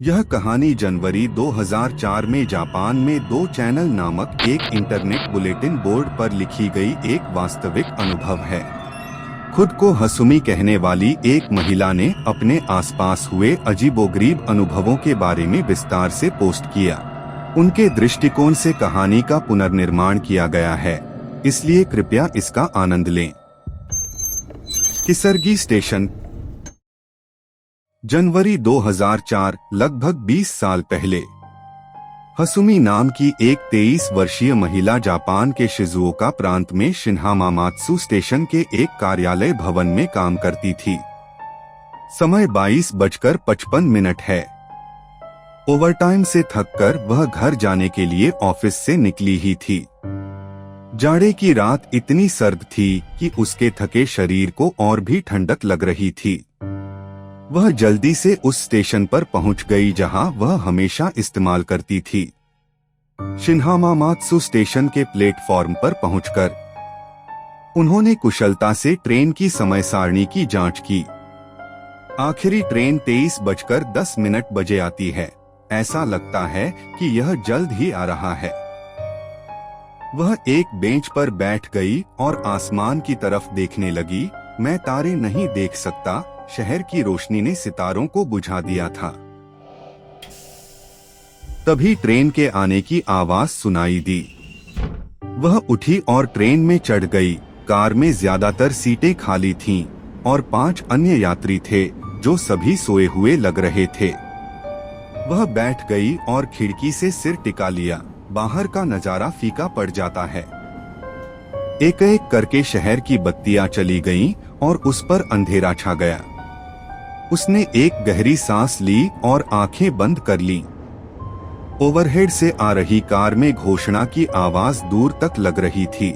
यह कहानी जनवरी 2004 में जापान में 2 चैनल नामक एक इंटरनेट बुलेटिन बोर्ड पर लिखी गई एक वास्तविक अनुभव है। खुद को हसुमी कहने वाली एक महिला ने अपने आसपास हुए अजीबोगरीब अनुभवों के बारे में विस्तार से पोस्ट किया। उनके दृष्टिकोण से कहानी का पुनर्निर्माण किया गया है, इसलिए कृपया इसका आनंद लें। किसरगी स्टेशन। जनवरी 2004, लगभग 20 साल पहले, हसुमी नाम की एक 23 वर्षीय महिला जापान के शिजुओका प्रांत में शिन्हामामात्सु स्टेशन के एक कार्यालय भवन में काम करती थी। समय 22:55 है। ओवरटाइम से थककर वह घर जाने के लिए ऑफिस से निकली ही थी। जाड़े की रात इतनी सर्द थी कि उसके थके शरीर को और भी ठंडक लग रही थी। वह जल्दी से उस स्टेशन पर पहुंच गई जहां वह हमेशा इस्तेमाल करती थी। शिन्हामामात्सु स्टेशन के प्लेटफॉर्म पर पहुंचकर उन्होंने कुशलता से ट्रेन की समय सारणी की जांच की। आखिरी ट्रेन 23:10 बजे आती है। ऐसा लगता है कि यह जल्द ही आ रहा है। वह एक बेंच पर बैठ गई और आसमान की तरफ देखने लगी। मैं तारे नहीं देख सकता, शहर की रोशनी ने सितारों को बुझा दिया था। तभी ट्रेन के आने की आवाज सुनाई दी। वह उठी और ट्रेन में चढ़ गई। कार में ज्यादातर सीटें खाली थीं और 5 अन्य यात्री थे जो सभी सोए हुए लग रहे थे। वह बैठ गई और खिड़की से सिर टिका लिया। बाहर का नजारा फीका पड़ जाता है। एक एक करके शहर की बत्तियां चली गईं और उस पर अंधेरा छा गया। उसने एक गहरी सांस ली और आंखें बंद कर लीं। ओवरहेड से आ रही कार में घोषणा की आवाज दूर तक लग रही थी।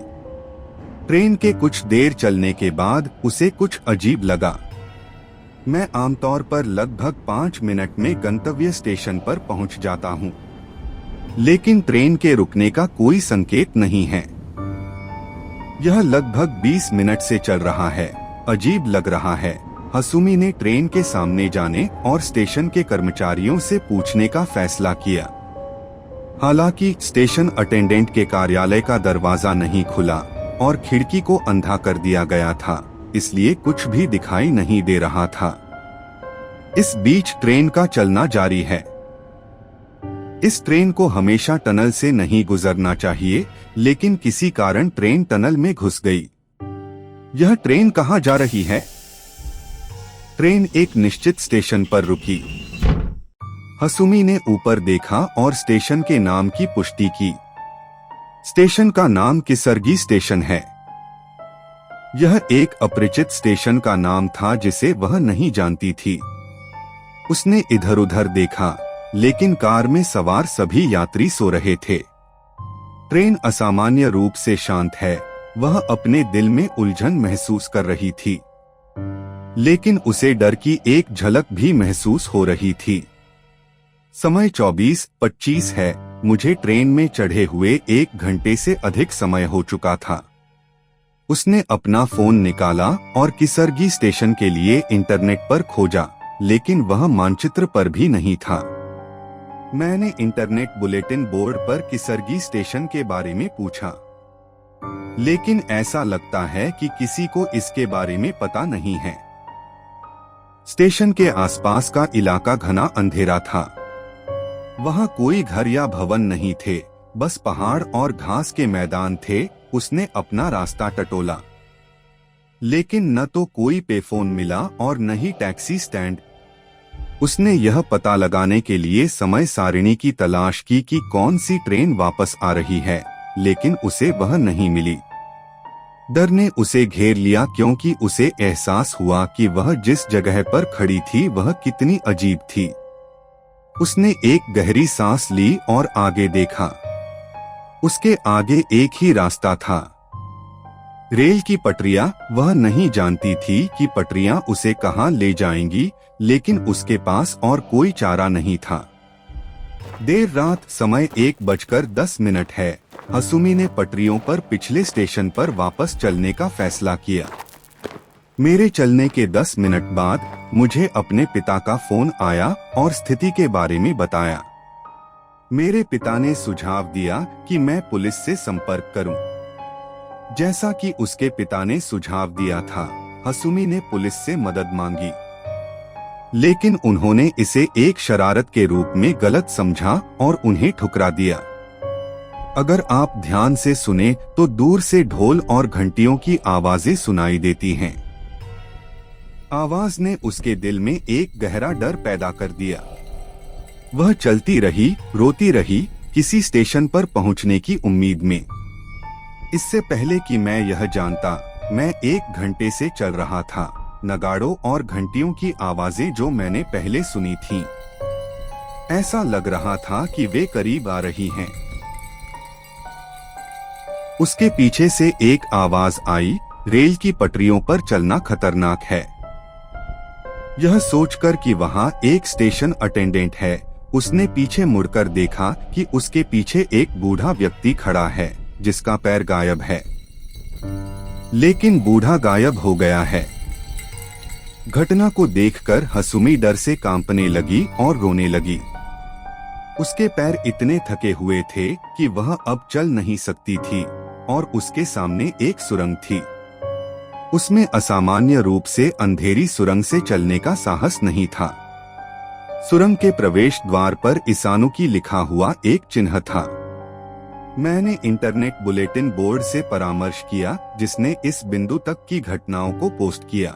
ट्रेन के कुछ देर चलने के बाद उसे कुछ अजीब लगा। मैं आमतौर पर लगभग 5 मिनट में गंतव्य स्टेशन पर पहुंच जाता हूं, लेकिन ट्रेन के रुकने का कोई संकेत नहीं है। यह लगभग 20 मिनट से चल रहा है। अजीब लग रहा है। हसुमी ने ट्रेन के सामने जाने और स्टेशन के कर्मचारियों से पूछने का फैसला किया। हालांकि स्टेशन अटेंडेंट के कार्यालय का दरवाजा नहीं खुला और खिड़की को अंधा कर दिया गया था, इसलिए कुछ भी दिखाई नहीं दे रहा था। इस बीच ट्रेन का चलना जारी है। इस ट्रेन को हमेशा टनल से नहीं गुजरना चाहिए, लेकिन किसी कारण ट्रेन टनल में घुस गई। यह ट्रेन कहां जा रही है? ट्रेन एक निश्चित स्टेशन पर रुकी। हसुमी ने ऊपर देखा और स्टेशन के नाम की पुष्टि की। स्टेशन का नाम किसरगी स्टेशन है। यह एक अपरिचित स्टेशन का नाम था जिसे वह नहीं जानती थी। उसने इधर-उधर देखा, लेकिन कार में सवार सभी यात्री सो रहे थे। ट्रेन असामान्य रूप से शांत है। वह अपने दिल में उलझन महसूस कर रही थी, लेकिन उसे डर की एक झलक भी महसूस हो रही थी। समय 24:25 है। मुझे ट्रेन में चढ़े हुए 1 घंटे से अधिक समय हो चुका था। उसने अपना फोन निकाला और किसरगी स्टेशन के लिए इंटरनेट पर खोजा, लेकिन वह मानचित्र पर भी नहीं था। मैंने इंटरनेट बुलेटिन बोर्ड पर किसरगी स्टेशन के बारे में पूछा, लेकिन ऐसा लगता है कि किसी को इसके बारे में पता नहीं है। स्टेशन के आसपास का इलाका घना अंधेरा था। वहां कोई घर या भवन नहीं थे, बस पहाड़ और घास के मैदान थे। उसने अपना रास्ता टटोला, लेकिन न तो कोई पेफोन मिला और न ही टैक्सी स्टैंड। उसने यह पता लगाने के लिए समय सारिणी की तलाश की कि कौन सी ट्रेन वापस आ रही है, लेकिन उसे वह नहीं मिली। डर ने उसे घेर लिया क्योंकि उसे एहसास हुआ कि वह जिस जगह पर खड़ी थी वह कितनी अजीब थी। उसने एक गहरी सांस ली और आगे देखा। उसके आगे एक ही रास्ता था, रेल की पटरियां। वह नहीं जानती थी कि पटरियां उसे कहां ले जाएंगी, लेकिन उसके पास और कोई चारा नहीं था। देर रात, समय 1:10 है। हसुमी ने पटरियों पर पिछले स्टेशन पर वापस चलने का फैसला किया। मेरे चलने के 10 मिनट बाद मुझे अपने पिता का फोन आया और स्थिति के बारे में बताया। मेरे पिता ने सुझाव दिया कि मैं पुलिस से संपर्क करूं। जैसा कि उसके पिता ने सुझाव दिया था, हसुमी ने पुलिस से मदद मांगी, लेकिन उन्होंने इसे एक शरारत के रूप में गलत समझा और उन्हें ठुकरा दिया। अगर आप ध्यान से सुने तो दूर से ढोल और घंटियों की आवाजें सुनाई देती हैं। आवाज ने उसके दिल में एक गहरा डर पैदा कर दिया। वह चलती रही, रोती रही, किसी स्टेशन पर पहुंचने की उम्मीद में। इससे पहले कि मैं यह जानता, मैं 1 घंटे से चल रहा था। नगाड़ों और घंटियों की आवाजें जो मैंने पहले सुनी थीं, ऐसा लग रहा था कि वे करीब आ रही हैं। उसके पीछे से एक आवाज आई, रेल की पटरियों पर चलना खतरनाक है। यह सोचकर कि वहां एक स्टेशन अटेंडेंट है, उसने पीछे मुड़कर देखा कि उसके पीछे एक बूढ़ा व्यक्ति खड़ा है जिसका पैर गायब है। लेकिन बूढ़ा गायब हो गया है। घटना को देखकर हसुमी डर से कांपने लगी और रोने लगी। उसके पैर इतने थके हुए थे कि वह अब चल नहीं सकती थी और उसके सामने एक सुरंग थी। उसमें असामान्य रूप से अंधेरी सुरंग से चलने का साहस नहीं था। सुरंग के प्रवेश द्वार पर इसानुकी लिखा हुआ एक चिन्ह था। मैंने इंटरनेट बुलेटिन बोर्ड से परामर्श किया जिसने इस बिंदु तक की घटनाओं को पोस्ट किया।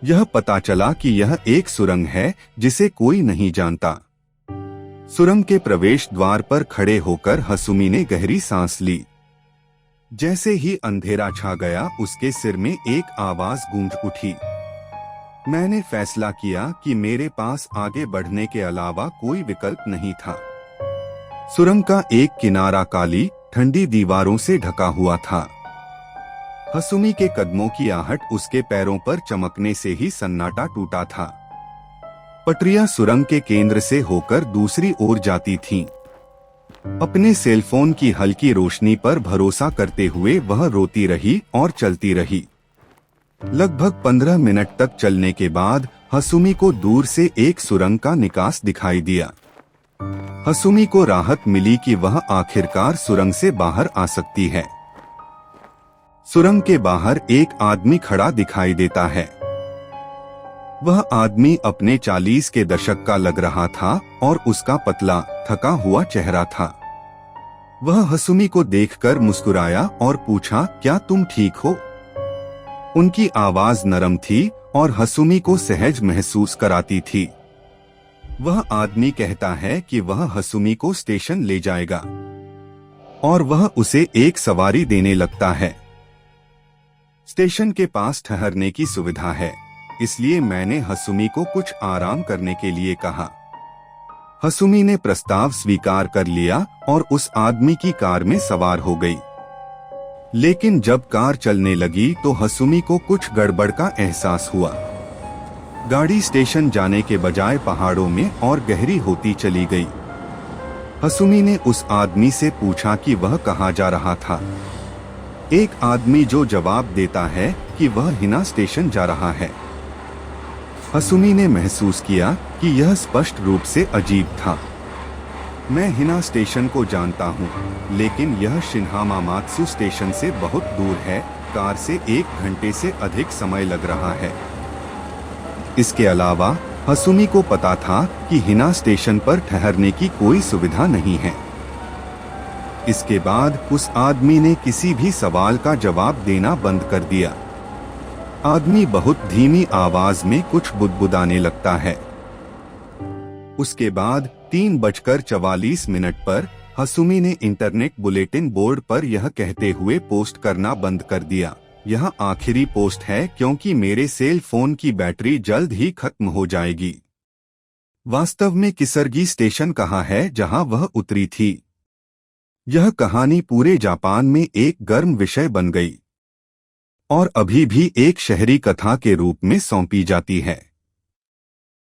यह पता चला कि यह एक सुरंग है जिसे कोई नहीं जानता। सुरंग के प्रवेश द्वार पर खड़े होकर हसुमी ने गहरी सांस ली। जैसे ही अंधेरा छा गया, उसके सिर में एक आवाज गूंज उठी। मैंने फैसला किया कि मेरे पास आगे बढ़ने के अलावा कोई विकल्प नहीं था। सुरंग का एक किनारा काली, ठंडी दीवारों से ढका हुआ था। हसुमी के कदमों की आहट उसके पैरों पर चमकने से ही सन्नाटा टूटा था। पटरियां सुरंग के केंद्र से होकर दूसरी ओर जाती थीं। अपने सेलफोन की हल्की रोशनी पर भरोसा करते हुए वह रोती रही और चलती रही। लगभग 15 मिनट तक चलने के बाद हसुमी को दूर से एक सुरंग का निकास दिखाई दिया। हसुमी को राहत मिली कि वह आखिरकार सुरंग से बाहर आ सकती है। सुरंग के बाहर एक आदमी खड़ा दिखाई देता है। वह आदमी अपने 40 के दशक का लग रहा था और उसका पतला, थका हुआ चेहरा था। वह हसुमी को देखकर मुस्कुराया और पूछा, क्या तुम ठीक हो? उनकी आवाज नरम थी और हसुमी को सहज महसूस कराती थी। वह आदमी कहता है कि वह हसुमी को स्टेशन ले जाएगा और वह उसे एक सवारी देने लगता है। स्टेशन के पास ठहरने की सुविधा है, इसलिए मैंने हसुमी को कुछ आराम करने के लिए कहा। हसुमी ने प्रस्ताव स्वीकार कर लिया और उस आदमी की कार में सवार हो गई। लेकिन जब कार चलने लगी तो हसुमी को कुछ गड़बड़ का एहसास हुआ। गाड़ी स्टेशन जाने के बजाय पहाड़ों में और गहरी होती चली गई। हसुमी ने उस आदमी से पूछा कि वह कहाँ जा रहा था। एक आदमी जो जवाब देता है कि वह हिना स्टेशन जा रहा है। हसुमी ने महसूस किया कि यह स्पष्ट रूप से अजीब था। मैं हिना स्टेशन को जानता हूँ, लेकिन यह शिन्हामामात्सु स्टेशन से बहुत दूर है। कार से 1 घंटे से अधिक समय लग रहा है। इसके अलावा हसुमी को पता था कि हिना स्टेशन पर ठहरने की कोई सुविधा नहीं है। इसके बाद उस आदमी ने किसी भी सवाल का जवाब देना बंद कर दिया। आदमी बहुत धीमी आवाज में कुछ बुदबुदाने लगता है। उसके बाद 3:44 पर हसुमी ने इंटरनेट बुलेटिन बोर्ड पर यह कहते हुए पोस्ट करना बंद कर दिया, यह आखिरी पोस्ट है क्योंकि मेरे सेल फोन की बैटरी जल्द ही खत्म हो जाएगी। वास्तव में किसरगी स्टेशन कहाँ है जहां वह उतरी थी? यह कहानी पूरे जापान में एक गर्म विषय बन गई और अभी भी एक शहरी कथा के रूप में सौंपी जाती है।